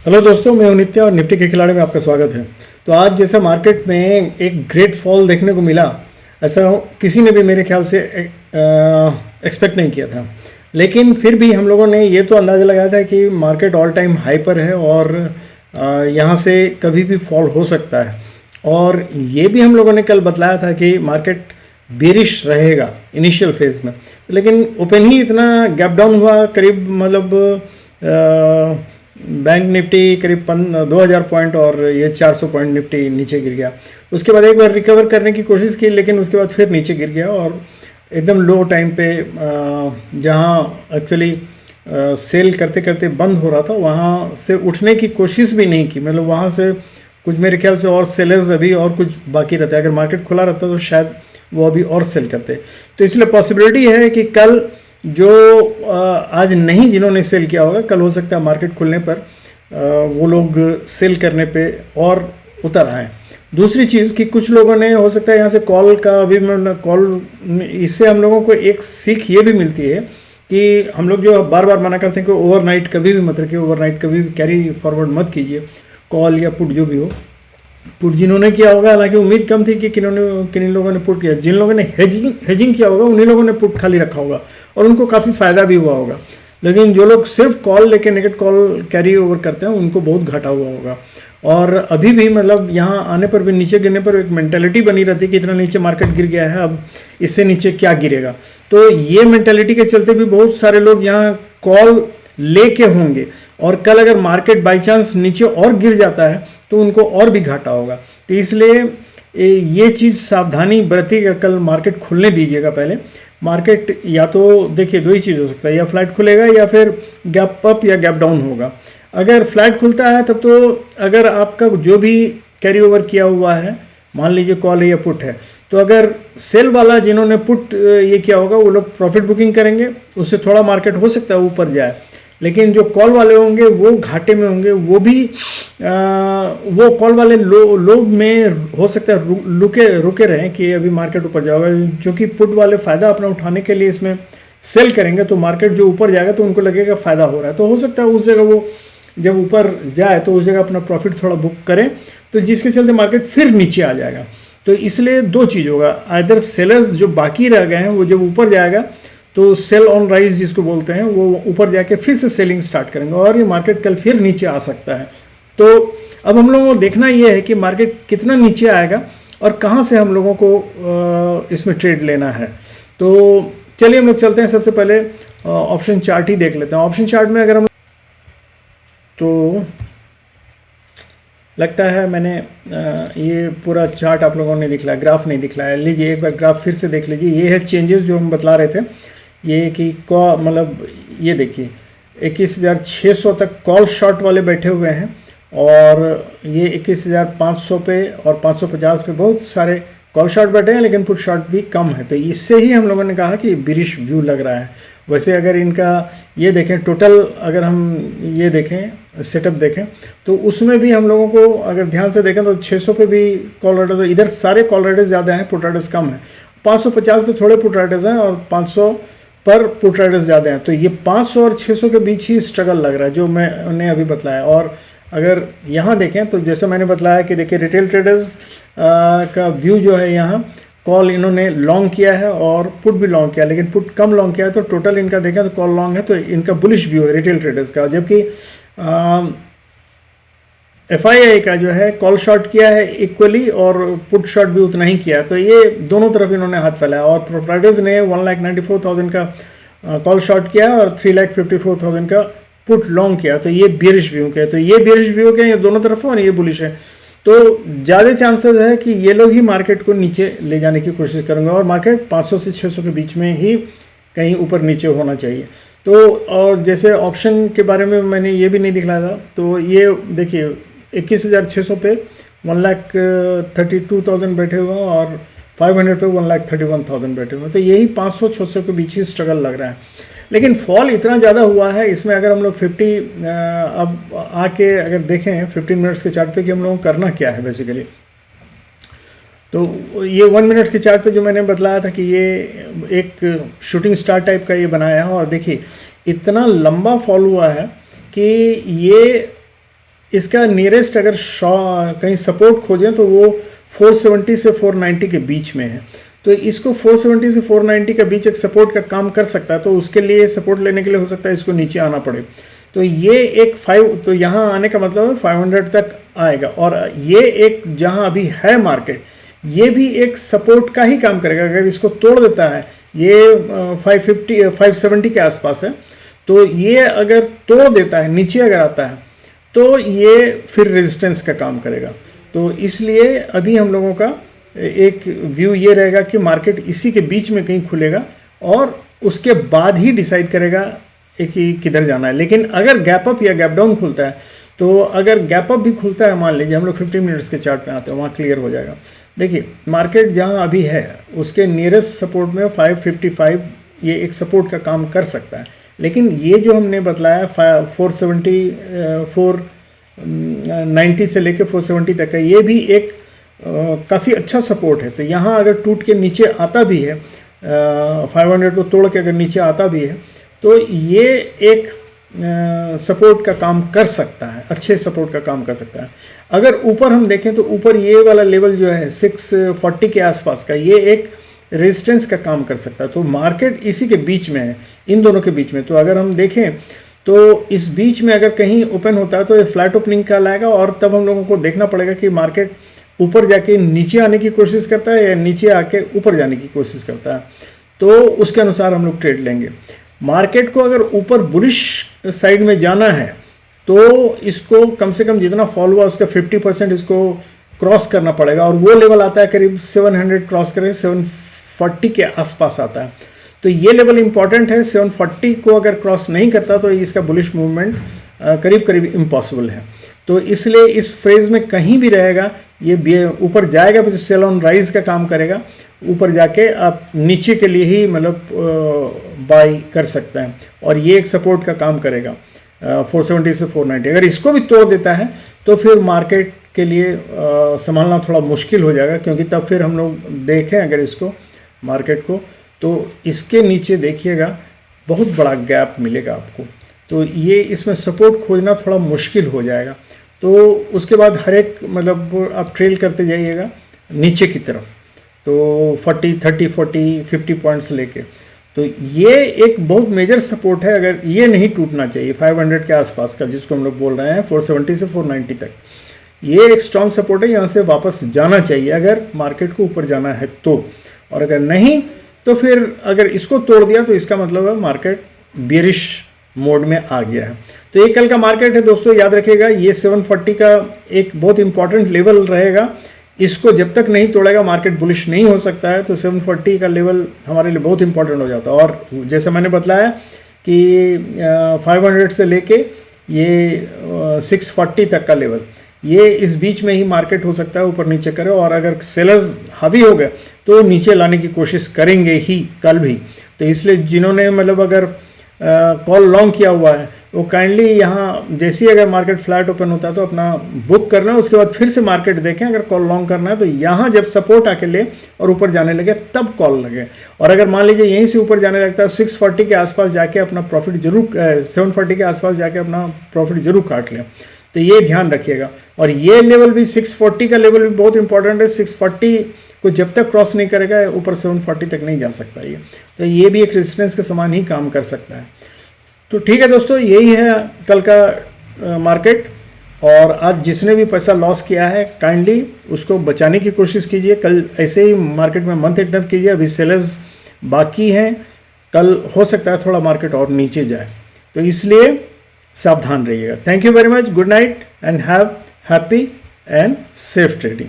Hello दोस्तों, मैं हूं नित्य और निफ्टी के खिलाड़ी में आपका स्वागत है। तो आज जैसे मार्केट में एक ग्रेट फॉल देखने को मिला, ऐसा किसी ने भी मेरे ख्याल से एक्सपेक्ट नहीं किया था। लेकिन फिर भी हम लोगों ने ये तो अंदाज़ा लगाया था कि मार्केट ऑल टाइम हाई पर है और यहाँ से कभी भी फॉल हो सकता है। और ये भी हम लोगों ने कल बतलाया था कि मार्केट बेरिश रहेगा इनिशियल फेज में, लेकिन ओपन ही इतना गैप डाउन हुआ करीब बैंक निफ्टी करीब 2000 पॉइंट और ये 400 पॉइंट निफ्टी नीचे गिर गया। उसके बाद एक बार रिकवर करने की कोशिश की, लेकिन उसके बाद फिर नीचे गिर गया और एकदम लो टाइम पे जहाँ एक्चुअली सेल करते करते बंद हो रहा था वहाँ से उठने की कोशिश भी नहीं की। मतलब वहाँ से कुछ मेरे ख्याल से और सेलर्स अभी और कुछ बाकी रहते। अगर मार्केट खुला रहता तो शायद वो अभी और सेल करते। तो इसलिए पॉसिबिलिटी है कि कल जो आज नहीं जिन्होंने सेल किया होगा, कल हो सकता है मार्केट खुलने पर वो लोग सेल करने पे और उतर आए। दूसरी चीज़ कि कुछ लोगों ने हो सकता है यहाँ से कॉल का अभी कॉल, इससे हम लोगों को एक सीख ये भी मिलती है कि हम लोग जो बार बार मना करते हैं कि ओवरनाइट कभी भी मत रखिए, ओवरनाइट कभी भी कैरी फॉरवर्ड मत कीजिए, कॉल या पुट जो भी हो। पुट जिन्होंने किया होगा, हालांकि उम्मीद कम थी कि किन लोगों ने पुट किया। जिन लोगों ने हेजिंग किया होगा उन्हीं लोगों ने पुट खाली रखा होगा और उनको काफ़ी फ़ायदा भी हुआ होगा। लेकिन जो लोग सिर्फ कॉल लेके नेगेट कॉल कैरी ओवर करते हैं उनको बहुत घाटा हुआ होगा। और अभी भी मतलब यहाँ आने पर भी, नीचे गिरने पर एक मेंटालिटी बनी रहती है कि इतना नीचे मार्केट गिर गया है, अब इससे नीचे क्या गिरेगा। तो ये मेंटालिटी के चलते भी बहुत सारे लोग यहाँ कॉल लेके होंगे और कल अगर मार्केट बाई चांस नीचे और गिर जाता है तो उनको और भी घाटा होगा। तो इसलिए ये चीज़ सावधानी बरतिएगा। कल मार्केट खुलने दीजिएगा। पहले मार्केट या तो देखिए दो ही चीज़ हो सकता है, या फ्लैट खुलेगा या फिर गैप अप या गैप डाउन होगा। अगर फ्लैट खुलता है तब तो अगर आपका जो भी कैरी ओवर किया हुआ है, मान लीजिए कॉल है या पुट है, तो अगर सेल वाला जिन्होंने पुट ये किया होगा वो लोग प्रॉफिट बुकिंग करेंगे, उससे थोड़ा मार्केट हो सकता है ऊपर जाए। लेकिन जो कॉल वाले होंगे वो घाटे में होंगे। वो भी वो कॉल वाले लोग में हो सकता है रुके रहें कि अभी मार्केट ऊपर जाएगा, जो कि पुट वाले फ़ायदा अपना उठाने के लिए इसमें सेल करेंगे। तो मार्केट जो ऊपर जाएगा तो उनको लगेगा फ़ायदा हो रहा है, तो हो सकता है उस जगह वो जब ऊपर जाए तो उस जगह अपना प्रॉफिट थोड़ा बुक करें, तो जिसके चलते मार्केट फिर नीचे आ जाएगा। तो इसलिए दो चीज़ होगा, आइदर सेलर्स जो बाकी रह गए हैं वो जब ऊपर जाएगा तो सेल ऑन राइज जिसको बोलते हैं, वो ऊपर जाके फिर से सेलिंग स्टार्ट करेंगे और ये मार्केट कल फिर नीचे आ सकता है। तो अब हम लोगों को देखना ये है कि मार्केट कितना नीचे आएगा और कहाँ से हम लोगों को इसमें ट्रेड लेना है। तो चलिए हम लोग चलते हैं। सबसे पहले ऑप्शन चार्ट ही देख लेते हैं। ऑप्शन चार्ट में अगर हम तो लगता है मैंने ये पूरा चार्ट आप लोगों ने दिखलाया, ग्राफ नहीं दिखलाया। लीजिए एक बार ग्राफ फिर से देख लीजिए। ये है चेंजेस जो हम बतला रहे थे, ये कि मतलब ये देखिए 21,600 तक कॉल शॉर्ट वाले बैठे हुए हैं और ये 21,500 पे और 550 पे बहुत सारे कॉल शॉर्ट बैठे हैं, लेकिन पुट शॉर्ट भी कम है। तो इससे ही हम लोगों ने कहा कि बिरिश व्यू लग रहा है। वैसे अगर इनका ये देखें टोटल, अगर हम ये देखें सेटअप देखें तो उसमें भी हम लोगों को अगर ध्यान से देखें तो 600 पे भी कॉल राइडर्स, इधर सारे कॉल राइडर्स ज़्यादा हैं, पुट राइडर्स कम है। 550 पे थोड़े पुट राइडर्स हैं और 500 पर पुट राइडर्स ज़्यादा हैं। तो ये 500 और 600 के बीच ही स्ट्रगल लग रहा है जो मैंने अभी बतलाया। और अगर यहाँ देखें तो जैसे मैंने बतलाया कि देखिए रिटेल ट्रेडर्स का व्यू जो है, यहाँ कॉल इन्होंने लॉन्ग किया है और पुट भी लॉन्ग किया, लेकिन पुट कम लॉन्ग किया है। तो टोटल इनका देखें तो कॉल लॉन्ग है, तो इनका बुलिश व्यू है रिटेल ट्रेडर्स का। जबकि FII का जो है कॉल शॉर्ट किया है इक्वली और पुट शॉर्ट भी उतना ही किया है। तो ये दोनों तरफ इन्होंने हाथ फैलाया। और प्रोप्राइटर्स ने 1,94,000 का कॉल शॉर्ट किया और 3,54,000 का पुट लॉन्ग किया। तो ये बियरिश व्यू के, तो ये बियरिश व्यू के, ये दोनों तरफ और ये बुलिश है। तो ज़्यादा चांसेस है कि ये लोग ही मार्केट को नीचे ले जाने की कोशिश करेंगे और मार्केट 500 से 600 के बीच में ही कहीं ऊपर नीचे होना चाहिए। तो और जैसे ऑप्शन के बारे में मैंने ये भी नहीं दिखलाया था, तो ये देखिए 21,600 पे 1,32,000 बैठे हुए हैं और 500 पे 1,31,000 बैठे हुए हैं। तो यही 500-600 के बीच ही स्ट्रगल लग रहा है। लेकिन फॉल इतना ज़्यादा हुआ है इसमें, अगर हम लोग 50 अब आके अगर देखें 15 मिनट्स के चार्ट पे कि हम लोगों को करना क्या है बेसिकली, तो ये 1 मिनट के चार्ट पे जो मैंने बतलाया था कि ये एक शूटिंग स्टार टाइप का ये बनाया है। और देखिए इतना लंबा फॉल हुआ है कि ये इसका नियरेस्ट अगर कहीं सपोर्ट खोजें तो वो 470 से 490 के बीच में है। तो इसको 470 से 490 के बीच एक सपोर्ट का काम कर सकता है। तो उसके लिए सपोर्ट लेने के लिए हो सकता है इसको नीचे आना पड़े। तो ये एक 5, तो यहाँ आने का मतलब है 500 तक आएगा। और ये एक जहाँ अभी है मार्केट, ये भी एक सपोर्ट का ही काम करेगा। अगर इसको तोड़ देता है, ये 550 570 के आसपास है, तो ये अगर तोड़ देता है, नीचे अगर आता है, तो ये फिर रेजिस्टेंस का काम करेगा। तो इसलिए अभी हम लोगों का एक व्यू ये रहेगा कि मार्केट इसी के बीच में कहीं खुलेगा और उसके बाद ही डिसाइड करेगा कि किधर जाना है। लेकिन अगर गैप अप या गैप डाउन खुलता है, तो अगर गैप अप भी खुलता है, मान लीजिए हम लोग 15 मिनट्स के चार्ट पे आते हैं, वहाँ क्लियर हो जाएगा। देखिए मार्केट जहाँ अभी है उसके नियरेस्ट सपोर्ट में 555 ये एक सपोर्ट का काम कर सकता है। लेकिन ये जो हमने बतलाया 470 490 से लेके 470 तक का, ये भी एक काफ़ी अच्छा सपोर्ट है। तो यहाँ अगर टूट के नीचे आता भी है, 500 को तोड़ के अगर नीचे आता भी है, तो ये एक सपोर्ट का काम कर सकता है, अच्छे सपोर्ट का काम कर सकता है। अगर ऊपर हम देखें तो ऊपर ये वाला लेवल जो है 640 के आसपास का, ये एक रेजिस्टेंस का काम कर सकता है। तो मार्केट इसी के बीच में है, इन दोनों के बीच में। तो अगर हम देखें तो इस बीच में अगर कहीं ओपन होता है तो ये फ्लैट ओपनिंग का लाएगा, और तब हम लोगों को देखना पड़ेगा कि मार्केट ऊपर जाके नीचे आने की कोशिश करता है या नीचे आके ऊपर जाने की कोशिश करता है। तो उसके अनुसार हम लोग ट्रेड लेंगे। मार्केट को अगर ऊपर बुलिश साइड में जाना है तो इसको कम से कम जितना फॉल हुआ उसका 50% इसको क्रॉस करना पड़ेगा, और वो लेवल आता है करीब 700 क्रॉस करें, 740 के आसपास आता है। तो ये लेवल इंपॉर्टेंट है। 740 को अगर क्रॉस नहीं करता तो इसका बुलिश मूवमेंट करीब करीब इम्पॉसिबल है। तो इसलिए इस फेज में कहीं भी रहेगा, ये ऊपर जाएगा तो सेल ऑन राइज का काम करेगा, ऊपर जाके आप नीचे के लिए ही मतलब बाई कर सकते हैं, और ये एक सपोर्ट का काम करेगा 470 से 490। अगर इसको भी तोड़ देता है तो फिर मार्केट के लिए संभालना थोड़ा मुश्किल हो जाएगा, क्योंकि तब फिर हम लोग देखें अगर इसको मार्केट को, तो इसके नीचे देखिएगा बहुत बड़ा गैप मिलेगा आपको। तो ये इसमें सपोर्ट खोजना थोड़ा मुश्किल हो जाएगा। तो उसके बाद हर एक मतलब आप ट्रेल करते जाइएगा नीचे की तरफ, तो 40 30 40 50 पॉइंट्स लेके। तो ये एक बहुत मेजर सपोर्ट है, अगर ये नहीं टूटना चाहिए 500 के आसपास का, जिसको हम लोग बोल रहे हैं 470 से 490 तक, ये एक स्ट्रॉन्ग सपोर्ट है। यहाँ से वापस जाना चाहिए अगर मार्केट को ऊपर जाना है तो, और अगर नहीं तो फिर अगर इसको तोड़ दिया तो इसका मतलब है मार्केट बेरिश मोड में आ गया है। तो ये कल का मार्केट है दोस्तों, याद रखिएगा ये 740 का एक बहुत इंपॉर्टेंट लेवल रहेगा। इसको जब तक नहीं तोड़ेगा मार्केट बुलिश नहीं हो सकता है। तो 740 का लेवल हमारे लिए बहुत इंपॉर्टेंट हो जाता है। और जैसे मैंने बताया कि 500 से लेके ये 640 तक का लेवल, ये इस बीच में ही मार्केट हो सकता है ऊपर नीचे करे। और अगर सेलर्स हावी हो गए तो नीचे लाने की कोशिश करेंगे ही कल भी। तो इसलिए जिन्होंने मतलब अगर कॉल लॉन्ग किया हुआ है वो काइंडली यहाँ जैसे ही अगर मार्केट फ्लैट ओपन होता है तो अपना बुक करना है, उसके बाद फिर से मार्केट देखें। अगर कॉल लॉन्ग करना है तो यहाँ जब सपोर्ट आके ले और ऊपर जाने लगे तब कॉल लगे। और अगर मान लीजिए यहीं से ऊपर जाने लगता है 640 के आसपास जाके अपना प्रॉफिट जरूर 740 के आसपास जाके अपना प्रॉफिट जरूर काट लें। तो ये ध्यान रखिएगा। और ये लेवल भी 640 का लेवल भी बहुत इंपॉर्टेंट है। 640 को जब तक क्रॉस नहीं करेगा ऊपर 740 तक नहीं जा सकता ये। तो ये भी एक रेजिस्टेंस के समान ही काम कर सकता है। तो ठीक है दोस्तों, यही है कल का मार्केट। और आज जिसने भी पैसा लॉस किया है काइंडली उसको बचाने की कोशिश कीजिए। कल ऐसे ही मार्केट में मंथ एंटर कीजिए। अभी सेलर्स बाकी हैं, कल हो सकता है थोड़ा मार्केट और नीचे जाए, तो इसलिए सावधान रहिएगा। Thank you very much, good night and have happy and safe trading.